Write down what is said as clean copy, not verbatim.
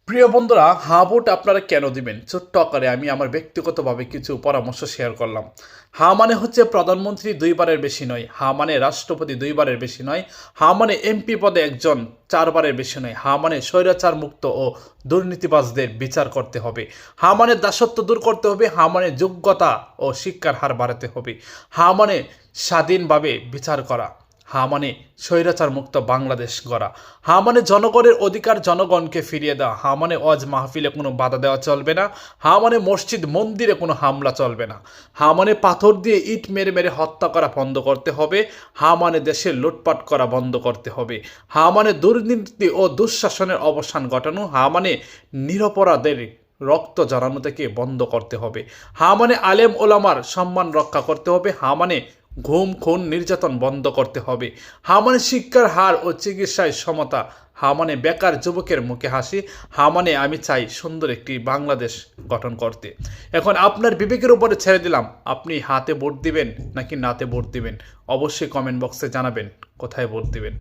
প্রিয় বন্ধুরা, হা ভোট আপনারা কেন দিবেন? ছোট্ট আকারে আমি আমার ব্যক্তিগতভাবে কিছু পরামর্শ শেয়ার করলাম। হা মানে হচ্ছে প্রধানমন্ত্রী দুইবারের বেশি নয়, হা মানে রাষ্ট্রপতি দুইবারের বেশি নয়, হা মানে এমপি পদে একজন চারবারের বেশি নয়, হা মানে স্বৈরাচার মুক্ত ও দুর্নীতিবাজদের বিচার করতে হবে, হা মানে দাসত্ব দূর করতে হবে, হা মানে যোগ্যতা ও শিক্ষার হার বাড়াতে হবে, হা মানে স্বাধীনভাবে বিচার করা, হা মানে স্বৈরাচার মুক্ত বাংলাদেশ গড়া, হা মানে জনগণের অধিকার জনগণকে ফিরিয়ে দেওয়া, হা মানে ওয়াজ মাহফিলে কোনো বাধা দেওয়া চলবে না, হা মানে মসজিদ মন্দিরে কোনো হামলা চলবে না, হা মানে পাথর দিয়ে ইট মেরে মেরে হত্যা করা বন্ধ করতে হবে, হা মানে দেশে লুটপাট করা বন্ধ করতে হবে, হা মানে দুর্নীতি ও দুঃশাসনের অবসান ঘটানো, হা মানে নিরপরাধের রক্ত জড়ানো থেকে বন্ধ করতে হবে, হা মানে আলেম ওলামার সম্মান রক্ষা করতে হবে, হা মানে ঘুম খুন নির্যাতন বন্ধ করতে হবে, হা মানে শিক্ষার হার ও চিকিৎসায় সমতা, হা মানে বেকার যুবকের মুখে হাসি, হা মানে আমি চাই সুন্দর একটি বাংলাদেশ গঠন করতে। এখন আপনার বিবেকের উপরে ছেড়ে দিলাম, আপনি হাতে ভোট দিবেন নাকি নাতে ভোট দিবেন। অবশ্যই কমেন্ট বক্সে জানাবেন কোথায় ভোট দিবেন।